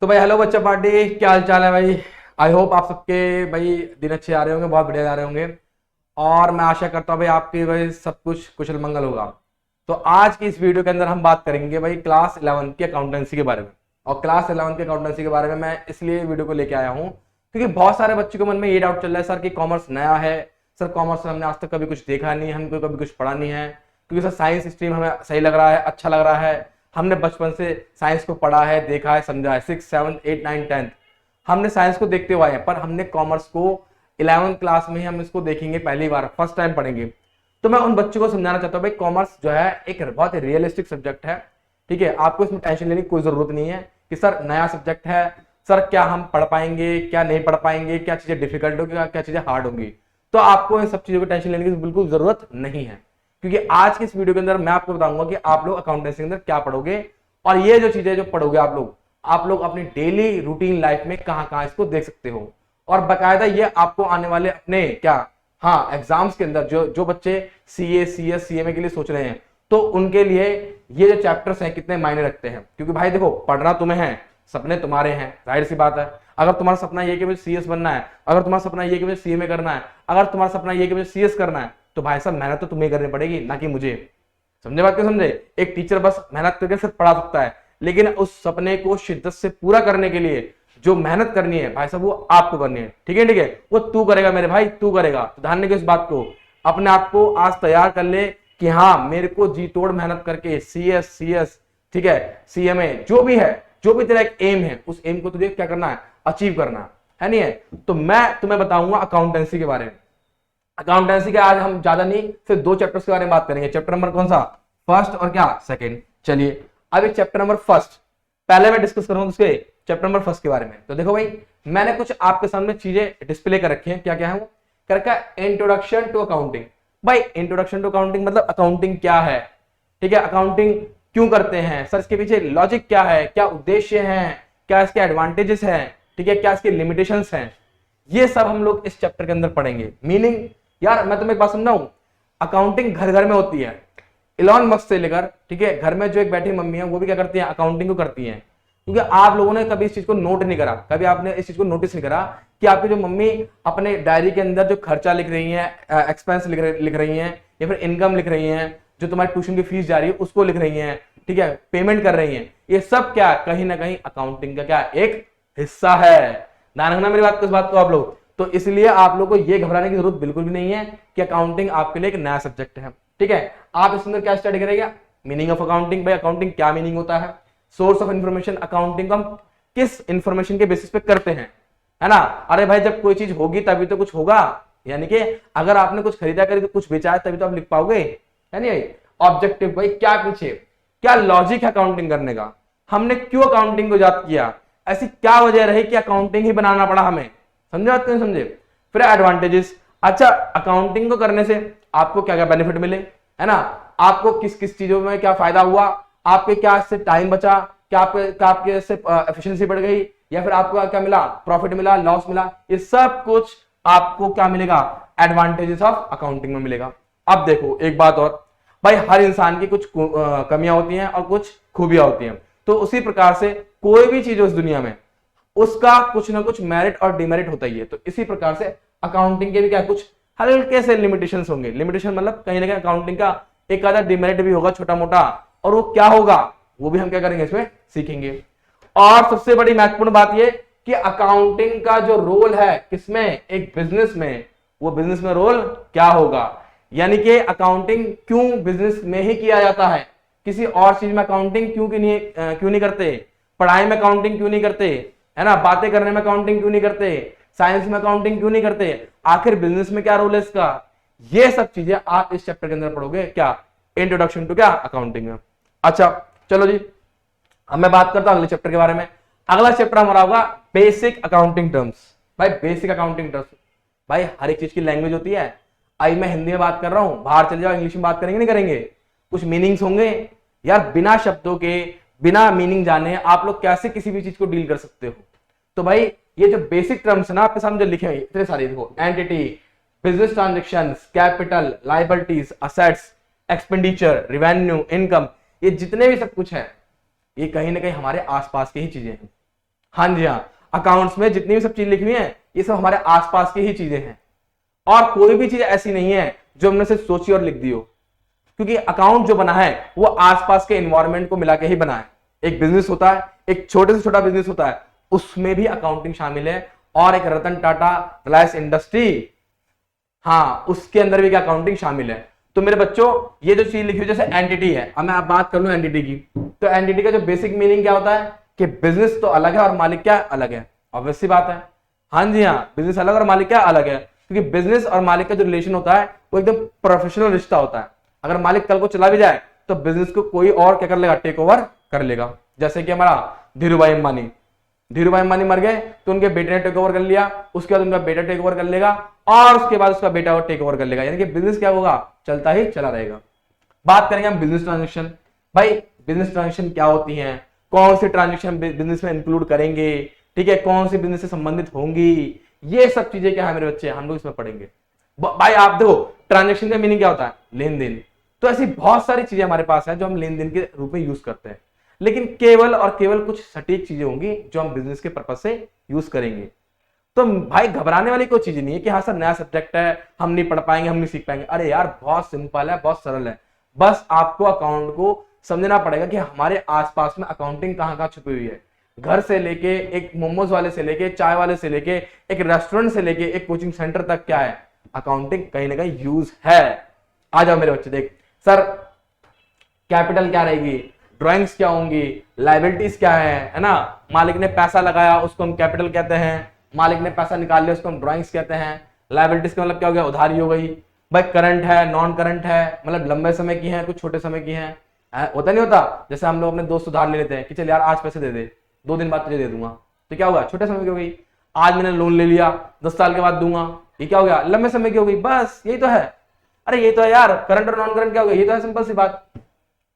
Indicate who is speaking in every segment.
Speaker 1: तो भाई हेलो बच्चा पार्टी, क्या हाल चाल है भाई। आई होप आप सबके भाई दिन अच्छे आ रहे होंगे, बहुत बढ़िया जा रहे होंगे। और मैं आशा करता हूँ भाई आपकी भाई सब कुछ कुशल मंगल होगा। तो आज की इस वीडियो के अंदर हम बात करेंगे भाई क्लास 11 की अकाउंटेंसी के बारे में। और क्लास 11 की अकाउंटेंसी के बारे में मैं इसलिए वीडियो को लेके आया हूँ क्योंकि बहुत सारे बच्चों के मन में ये डाउट चल रहा है सर कि कॉमर्स नया है। सर कॉमर्स में हमने आज तक कभी कुछ देखा नहीं है, हमको कभी कुछ पढ़ा नहीं है। क्योंकि सर साइंस स्ट्रीम हमें सही लग रहा है, अच्छा लग रहा है। हमने बचपन से साइंस को पढ़ा है, देखा है, समझा है। 6, 7, 8, 9, 10 हमने साइंस को देखते हुए आए हैं, पर हमने कॉमर्स को 11th क्लास में ही हम इसको देखेंगे, पहली बार फर्स्ट टाइम पढ़ेंगे। तो मैं उन बच्चों को समझाना चाहता हूँ भाई कॉमर्स जो है एक बहुत ही रियलिस्टिक सब्जेक्ट है। ठीक है, आपको इसमें टेंशन लेने की कोई जरूरत नहीं है कि सर नया सब्जेक्ट है, सर क्या हम पढ़ पाएंगे, क्या नहीं पढ़ पाएंगे, क्या चीजें डिफिकल्ट होगी, क्या चीजें हार्ड होंगी। तो आपको इन सब चीजों की टेंशन लेने की बिल्कुल जरूरत नहीं है, क्योंकि आज की इस वीडियो के अंदर मैं आपको बताऊंगा कि आप लोग अकाउंटेंसी के अंदर क्या पढ़ोगे। और ये जो चीजें जो पढ़ोगे आप लोग अपनी डेली रूटीन लाइफ में कहां कहां इसको देख सकते हो। और बकायदा ये आपको आने वाले अपने क्या एग्जाम्स के अंदर जो बच्चे सीए, सीएस, सीएमए के लिए सोच रहे हैं, तो उनके लिए ये जो चैप्टर्स हैं कितने मायने रखते हैं। क्योंकि भाई देखो, पढ़ना तुम्हें है, सपने तुम्हारे हैं, जाहिर सी बात है। अगर तुम्हारा सपना ये कि मुझे सीएस बनना है, अगर तुम्हारा सपना ये कि मुझे सीएमए करना है, अगर तुम्हारा सपना ये कि मुझे सीएस करना है, तो भाई साहब मेहनत तो तुम्हें करनी पड़ेगी, ना कि मुझे। समझे बात को? समझे? एक टीचर बस मेहनत करके सिर्फ पढ़ा सकता है, लेकिन उस सपने को शिद्दत से पूरा करने के लिए जो मेहनत करनी है भाई साहब वो आपको करनी है। ठीक है, ठीक है, वो तू करेगा मेरे भाई, तू करेगा। तो ध्यान रखिए इस बात को, अपने आप को आज तैयार कर ले कि हाँ मेरे को जी तोड़ मेहनत करके सीएस, ठीक है, सीएमए, जो भी है, जो भी तेरा एक एम है, उस एम को तुझे क्या करना है, अचीव करना है, नहीं है? तो मैं तुम्हें बताऊंगा अकाउंटेंसी के बारे में। अकाउंटेंसी के आज हम ज्यादा नहीं, सिर्फ 2 चैप्टर्स के बारे में बात करेंगे। चैप्टर नंबर कौन सा? फर्स्ट और क्या, सेकंड। चलिए अभी चैप्टर नंबर फर्स्ट पहले मैं डिस्कस करूंगा उसके चैप्टर नंबर फर्स्ट के बारे में। तो देखो भाई, मैंने कुछ आपके सामने चीजें डिस्प्ले कर रखी हैं। क्या क्या है वो? कर रखा है इंट्रोडक्शन टू अकाउंटिंग। भाई इंट्रोडक्शन टू अकाउंटिंग मतलब अकाउंटिंग क्या है, ठीक है, अकाउंटिंग क्यों करते हैं सर, इसके पीछे लॉजिक क्या है, क्या उद्देश्य है, क्या इसके एडवांटेजेस हैं, ठीक है, क्या इसके लिमिटेशंस हैं, ये सब हम लोग इस चैप्टर के अंदर पढ़ेंगे। मीनिंग यार मैं तुम्हें एक बात समझाऊं, अकाउंटिंग घर घर में होती है। इलॉन मस्क से लेकर, ठीक है, घर में जो एक बैठी मम्मी है वो भी क्या करती है, अकाउंटिंग को करती हैं। क्योंकि आप लोगों ने कभी इस चीज को नोट नहीं करा, कभी आपने इस चीज को नोटिस नहीं करा कि आपकी जो मम्मी अपने डायरी के अंदर जो खर्चा लिख रही है, एक्सपेंस लिख रही हैं, या फिर इनकम लिख रही हैं, जो तुम्हारी ट्यूशन की फीस जा रही है उसको लिख रही हैं, ठीक है, पेमेंट कर रही हैं, ये सब क्या कहीं ना कहीं अकाउंटिंग का क्या एक हिस्सा है। ध्यान रखना मेरी बात को, इस बात को आप लोग। तो इसलिए आप लोग को ये घबराने की जरूरत बिल्कुल भी नहीं है कि अकाउंटिंग आपके लिए एक नया सब्जेक्ट है। ठीक है, आप इसके अंदर क्या स्टडी करेंगे, मीनिंग ऑफ अकाउंटिंग। भाई अकाउंटिंग क्या मीनिंग होता है, सोर्स ऑफ इंफॉर्मेशन, अकाउंटिंग को हम किस इंफॉर्मेशन के बेसिस पे करते हैं, है ना। अरे भाई जब कोई चीज होगी तभी तो कुछ होगा, यानी कि अगर आपने कुछ खरीदा करी तो कुछ बेचा है तभी तो आप लिख पाओगे, है नहीं। ऑब्जेक्टिव, भाई क्या पीछे क्या लॉजिक है अकाउंटिंग करने का, हमने क्यों अकाउंटिंग को याद किया, ऐसी क्या वजह रही कि अकाउंटिंग ही बनाना पड़ा हमें। समझे बात नहीं समझे? फिर एडवांटेजेस, अच्छा अकाउंटिंग को करने से आपको क्या क्या बेनिफिट मिले, है ना, आपको किस किस चीजों में क्या फायदा हुआ, आपके क्या इससे टाइम बचा, क्या आपके इससे एफिशिएंसी बढ़ गई, या फिर आपको क्या मिला, प्रॉफिट मिला, लॉस मिला, ये सब कुछ आपको क्या मिलेगा, एडवांटेजेस ऑफ अकाउंटिंग में मिलेगा। अब देखो एक बात और, भाई हर इंसान की कुछ कमियां होती हैं और कुछ खूबियां होती हैं। तो उसी प्रकार से कोई भी चीज हो इस दुनिया में उसका कुछ ना कुछ मेरिट और डिमेरिट होता ही है। तो इसी प्रकार से अकाउंटिंग के भी क्या कुछ हल्के से लिमिटेशंस होंगे। लिमिटेशन मतलब कहीं ना कहीं अकाउंटिंग का एक आधा डिमेरिट भी होगा, छोटा मोटा, और वो क्या होगा वो भी हम क्या करेंगे, इसमें सीखेंगे। और सबसे बड़ी महत्वपूर्ण बात ये कि अकाउंटिंग का जो रोल है किसमें, एक बिजनेस में, वो बिजनेस में रोल क्या होगा, यानी कि अकाउंटिंग क्यों बिजनेस में ही किया जाता है, किसी और चीज में अकाउंटिंग क्यों नहीं करते, पढ़ाई में अकाउंटिंग क्यों नहीं करते, है ना, बातें करने में अकाउंटिंग क्यों नहीं करते, साइंस में अकाउंटिंग क्यों नहीं करते, आखिर बिजनेस में क्या रोल है इसका। ये सब चीजें आप इस चैप्टर के अंदर पढ़ोगे, क्या, इंट्रोडक्शन टू क्या अकाउंटिंग में। अच्छा चलो जी, अब मैं बात करता हूं अगले चैप्टर के बारे में। अगला चैप्टर हमारा होगा बेसिक अकाउंटिंग टर्म्स। भाई बेसिक अकाउंटिंग टर्म्स, भाई हर एक चीज की लैंग्वेज होती है। आई मैं हिंदी में बात कर रहा हूं, बाहर चले जाओ इंग्लिश में बात करेंगे, नहीं करेंगे, कुछ मीनिंग्स होंगे यार। बिना शब्दों के, बिना मीनिंग जाने आप लोग कैसे किसी भी चीज को डील कर सकते हो। तो भाई ये जो बेसिक टर्म्स है ना आपके सामने जो लिखे हुए इतने सारे, देखो entity, business transactions, capital, liabilities, assets, expenditure, revenue, income, ये जितने भी सब कुछ है ये कहीं ना कहीं हमारे आसपास की ही चीजें हैं। हाँ जी हाँ, अकाउंट्स में जितनी भी सब चीज लिखी हुई है ये सब हमारे आसपास की ही चीजें हैं, और कोई भी चीज ऐसी नहीं है जो हमने सिर्फ सोची और लिख दी हो, क्योंकि अकाउंट जो बना है वो आसपास के एनवायरनमेंट को मिला के ही बना है। एक बिजनेस होता है, एक छोटे से छोटा बिजनेस होता है, उसमें भी अकाउंटिंग शामिल है, और एक रतन टाटा रिलायंस इंडस्ट्री, हाँ उसके अंदर भी क्या अकाउंटिंग शामिल है। तो मेरे बच्चों ये जो चीज लिखी हुई जैसे एंटिटी है, अब मैं आप बात कर लूं एंटिटी की, तो एंटिटी का जो बेसिक मीनिंग क्या होता है कि बिजनेस तो अलग है और मालिक क्या अलग है, ऑब्वियस सी बात है। हाँ जी हाँ, बिजनेस अलग और मालिक क्या अलग है, क्योंकि बिजनेस और मालिक का जो रिलेशन होता है वो एकदम प्रोफेशनल रिश्ता होता है। अगर मालिक कल को चला भी जाए तो बिजनेस को कोई और क्या कर लेगा, टेक ओवर कर लेगा। जैसे कि हमारा धीरूभाई अंबानी मर गए तो उनके बेटे ने टेक ओवर कर लिया, उसके बाद उनका बेटा टेक ओवर कर लेगा, और उसके बाद उसका बेटा टेक ओवर कर लेगा, यानी कि बिजनेस क्या होगा, चलता ही चला रहेगा। बात करेंगे हम बिजनेस ट्रांजेक्शन। भाई बिजनेस ट्रांजेक्शन क्या होती हैं, कौन सी ट्रांजेक्शन बिजनेस में इंक्लूड करेंगे, ठीक है, कौन सी बिजनेस से संबंधित होंगी, ये सब चीजें क्या है मेरे बच्चे, हम लोग इसमें पढ़ेंगे। भाई आप देखो ट्रांजेक्शन का मीनिंग क्या होता है, लेन देन। तो ऐसी बहुत सारी चीजें हमारे पास है जो हम लेन देन के रूप में यूज करते हैं, लेकिन केवल और केवल कुछ सटीक चीजें होंगी जो हम बिजनेस के पर्पज से यूज करेंगे। तो भाई घबराने वाली कोई चीज नहीं है कि हाँ सर नया सब्जेक्ट है, हम नहीं पढ़ पाएंगे, हम नहीं सीख पाएंगे। अरे यार बहुत सिंपल है, बहुत सरल है। बस आपको अकाउंट को समझना पड़ेगा कि हमारे आसपास में अकाउंटिंग कहाँ कहाँ छुपी हुई है। घर से लेके एक मोमोज वाले से लेके चाय वाले से लेके एक रेस्टोरेंट से लेके एक कोचिंग सेंटर तक क्या है, अकाउंटिंग कहीं ना कहीं यूज है। आ जाओ मेरे बच्चे, देख सर कैपिटल क्या रहेगी, ड्राइंग्स क्या होंगी, लाइबिलिटीज क्या है ना। मालिक ने पैसा लगाया उसको हम कैपिटल कहते हैं, मालिक ने पैसा निकाल लिया उसको हम ड्राइंग्स कहते हैं। लाइबिलिटीज का मतलब क्या हो गया, उधारी हो गई। भाई करंट है, नॉन करंट है, मतलब लंबे समय की है, कुछ छोटे समय की है। होता नहीं होता, जैसे हम लोग अपने दोस्त उधार ले लेते हैं कि चल यार आज पैसे दे दे, 2 दिन बाद तुझे दे दूंगा, तो क्या होगा, छोटे समय की हो गई। आज मैंने लोन ले लिया, 10 साल के बाद दूंगा, ये क्या हो गया, लंबे समय की हो गई। बस यही तो है। अरे ये तो है यार, करंट और नॉन करंट क्या हो गया, ये तो है सिंपल सी बात।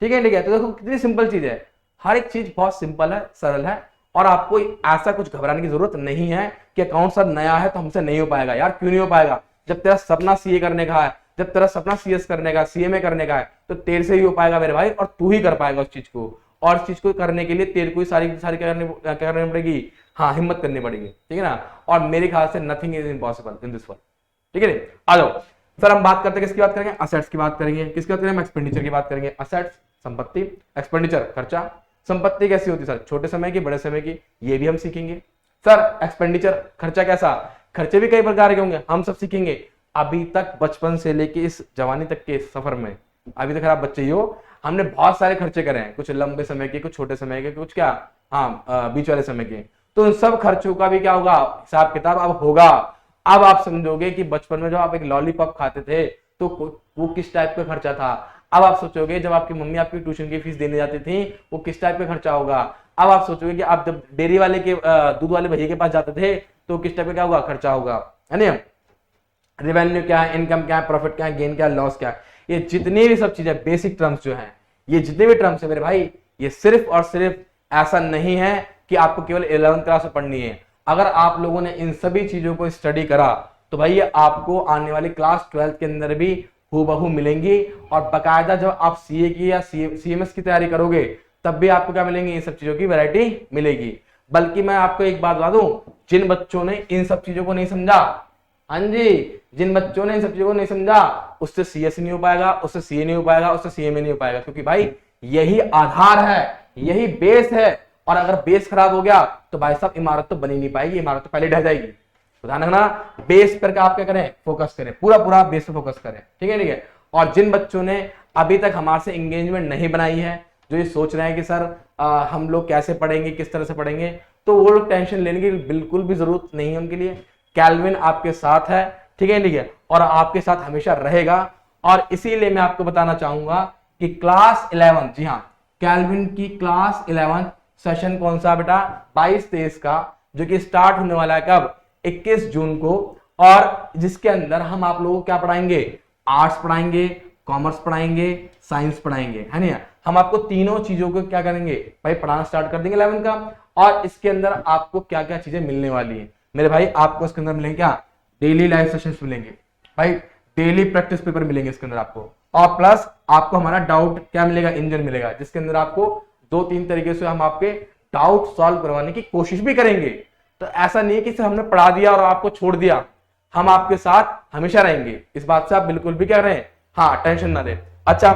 Speaker 1: ठीक है ठीक है, तो देखो कितनी सिंपल चीज है, हर एक चीज बहुत सिंपल है, सरल है, और आपको ऐसा कुछ घबराने की जरूरत नहीं है कि अकाउंट सर नया है तो हमसे नहीं हो पाएगा। यार क्यों नहीं हो पाएगा, जब तेरा सपना सीए करने का है, जब तेरा सपना सीएस करने का, सीएमए करने का है, तो तेरे से ही हो पाएगा मेरे भाई, और तू ही कर पाएगा उस चीज को। और इस चीज को करने के लिए तेरे को ही सारी क्या करनी पड़ेगी, हाँ हिम्मत करनी पड़ेगी, ठीक है ना। और मेरे ख्याल से nothing is impossible in this world, ठीक है। आ जाओ सर, हम बात करते हैं किसकी बात करेंगे, असेट्स की बात करेंगे। किसकी बात करेंगे, एक्सपेंडिचर की बात करेंगे। असेट्स संपत्ति, एक्सपेंडिचर खर्चा। संपत्ति कैसी होती है सर, छोटे समय की, बड़े समय की, ये भी हम सीखेंगे। सर एक्सपेंडिचर खर्चा कैसा, खर्चे भी कई प्रकार के होंगे, हम सब सीखेंगे। अभी तक बचपन से लेके इस जवानी तक के सफर में, अभी तक आप बच्चे ही हो, हमने बहुत सारे खर्चे करे हैं, कुछ लंबे समय के, कुछ छोटे समय के, कुछ क्या हाँ बीच वाले समय के। तो उन सब खर्चों का भी क्या होगा, हिसाब किताब अब होगा। अब आप समझोगे कि बचपन में जब आप एक लॉलीपॉप खाते थे तो वो किस टाइप का खर्चा था। अब आप सोचोगे जब आपकी मम्मी आपकी ट्यूशन की फीस देने जाती थी वो किस टाइप का खर्चा होगा। अब आप सोचोगे कि आप जब डेयरी वाले के दूध वाले भैया के पास जाते थे तो किस टाइप का क्या होगा, खर्चा होगा, है ना। रेवेन्यू क्या है, इनकम क्या है, प्रॉफिट क्या है, गेन क्या है, लॉस क्या है, ये जितनी भी सब चीजें बेसिक टर्म्स जो हैं, ये जितने भी टर्म्स है मेरे भाई, ये सिर्फ और सिर्फ ऐसा नहीं है कि आपको केवल 11th क्लास में पढ़नी है। अगर आप लोगों ने इन सभी चीजों को स्टडी करा तो भाई ये आपको आने वाली क्लास 12th के अंदर भी हूबहू मिलेंगी। और बाकायदा जब आप सीए की या सीएमएस की तैयारी करोगे तब भी आपको क्या मिलेंगी, इन सब चीजों की वैरायटी मिलेगी। बल्कि मैं आपको एक बात बता दूं, जिन बच्चों ने इन सब चीजों को नहीं समझा, हाँ जी, जिन बच्चों ने इन सब चीजों को नहीं समझा, उससे सीएस नहीं हो पाएगा, उससे सीए नहीं हो पाएगा, उससे सीएमए नहीं हो पाएगा। क्योंकि भाई यही आधार है, यही बेस है। और अगर बेस खराब हो गया तो भाई साहब इमारत तो बनी नहीं पाएगी, इमारत तो पहले ढह जाएगी। तो ध्यान रखना, बेस पर आप क्या करें, फोकस करें, पूरा पूरा बेस पे फोकस करें, ठीक है ठीक है। और जिन बच्चों ने अभी तक हमारे से एंगेजमेंट नहीं बनाई है, जो ये सोच रहे हैं कि सर हम लोग कैसे पढ़ेंगे, किस तरह से पढ़ेंगे, तो वो लोग टेंशन लेने की बिल्कुल भी जरूरत नहीं है उनके लिए। कैल्विन आपके साथ है, ठीक है ठीक है, और आपके साथ हमेशा रहेगा। और इसीलिए मैं आपको बताना चाहूंगा कि क्लास 11, जी हाँ, कैल्विन की क्लास 11 सेशन कौन सा बेटा, 22-23 का, जो कि स्टार्ट होने वाला है कब, 21 जून को। और जिसके अंदर हम आप लोगों को क्या पढ़ाएंगे, आर्ट्स पढ़ाएंगे, कॉमर्स पढ़ाएंगे, साइंस पढ़ाएंगे, है ना। हम आपको तीनों चीजों को क्या करेंगे भाई, पढ़ाना स्टार्ट कर देंगे 11 का। और इसके अंदर आपको क्या क्या चीजें मिलने वाली है मेरे भाई, आपको इसके अंदर मिलेंगे क्या, डेली लाइव सेशंस मिलेंगे भाई, डेली प्रैक्टिस पेपर मिलेंगे इसके अंदर आपको। और प्लस आपको हमारा डाउट क्या मिलेगा, इंजन मिलेगा, जिसके अंदर आपको 2-3 तरीके से हम आपके डाउट सॉल्व करवाने की कोशिश भी करेंगे। तो ऐसा नहीं है कि सिर्फ हमने पढ़ा दिया और आपको छोड़ दिया, हम आपके साथ हमेशा रहेंगे, इस बात से आप बिल्कुल भी कह रहे हैं, हाँ टेंशन ना लें। अच्छा,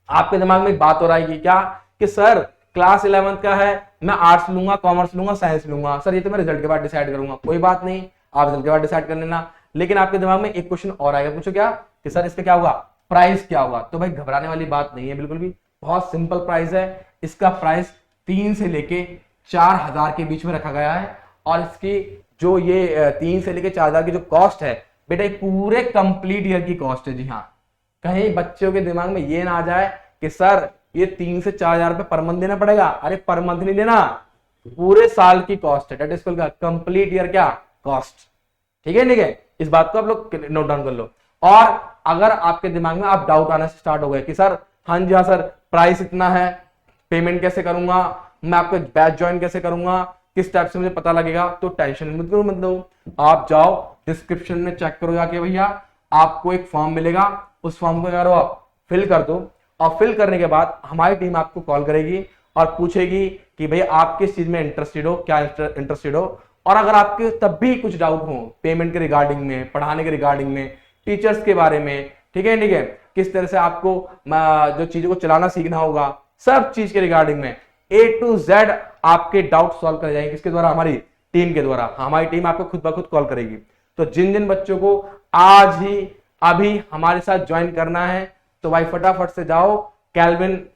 Speaker 1: आपके दिमाग में एक बात हो रही है क्या कि सर क्लास 11th का है, मैं आर्ट्स लूंगा, कॉमर्स लूंगा, साइंस लूंगा, सर ये तो मैं रिजल्ट के बाद डिसाइड करूंगा। कोई बात नहीं, आप रिजल्ट के बाद डिसाइड कर लेना। लेकिन आपके दिमाग में एक क्वेश्चन और आएगा, पूछो क्या कि सर इसका क्या होगा, प्राइस क्या होगा। तो भाई घबराने वाली बात नहीं है बिल्कुल भी, बहुत सिंपल प्राइस है। इसका प्राइस 3 से लेके 4,000 के बीच में रखा गया है। और इसकी जो ये 3 से लेके 4,000 की जो कॉस्ट है बेटा, ये पूरे कंप्लीट ईयर की कॉस्ट है। जी हाँ, कहीं बच्चों के दिमाग में ये ना आ जाए कि सर ये 3 से 4,000 रुपए पर मंथ देना पड़ेगा। अरे पर मंथ नहीं देना, पूरे साल की कॉस्ट है, डेट स्कूल का कंप्लीट ईयर क्या कॉस्ट। ठीक है, ठीक है, इस बात को आप लोग नोट डाउन कर लो। और अगर आपके दिमाग में आप डाउट आना स्टार्ट हो गए कि सर हाँ जी हाँ सर प्राइस इतना है, पेमेंट कैसे करूंगा, मैं आपको बैच ज्वाइन कैसे करूंगा, किस टाइप से मुझे पता लगेगा, तो टेंशन मत करो, मतलब आप जाओ डिस्क्रिप्शन में चेक करो जाके भैया, आपको एक फॉर्म मिलेगा, उस फॉर्म को करो आप फिल कर दो। और फिल करने के बाद हमारी टीम आपको कॉल करेगी और पूछेगी कि भैया आप किस चीज में इंटरेस्टेड हो, क्या इंटरेस्टेड हो। और अगर आपके तब भी कुछ डाउट हो पेमेंट के रिगार्डिंग में, पढ़ाने के रिगार्डिंग में, टीचर्स के बारे में, ठीक है ठीक है, किस तरह से आपको जो चीजों को चलाना सीखना होगा, सब चीज के रिगार्डिंग में A to Z आपके डाउट सॉल्व कर जाएंगे। किसके द्वारा, हमारी टीम के द्वारा। हमारी टीम आपको खुद ब खुद कॉल करेगी। तो जिन जिन बच्चों को आज ही अभी हमारे साथ ज्वाइन करना है तो भाई फटाफट से जाओ कैल्विन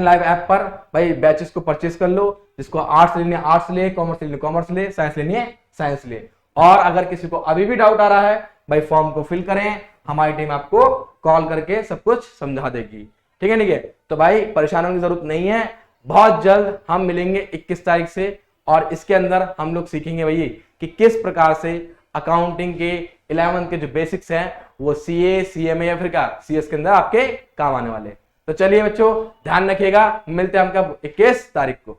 Speaker 1: लाइव ऐप पर भाई बैचेस को परचेस कर लो। जिसको आर्ट्स लेनी है आर्ट्स ले, कॉमर्स लेनी है कॉमर्स ले, साइंस लेनी है साइंस ले। और अगर किसी को अभी भी डाउट आ रहा है भाई फॉर्म को फिल करें, हमारी टीम आपको कॉल करके सब कुछ समझा देगी। ठीक है ठीक है, तो भाई परेशान होने की जरूरत नहीं है। बहुत जल्द हम मिलेंगे 21 तारीख से, और इसके अंदर हम लोग सीखेंगे भैया कि किस प्रकार से अकाउंटिंग के 11th के जो बेसिक्स हैं वो CA, CMA या फिर क्या CS के अंदर आपके काम आने वाले। तो चलिए बच्चों ध्यान रखिएगा, मिलते हैं हम कब 21 तारीख को।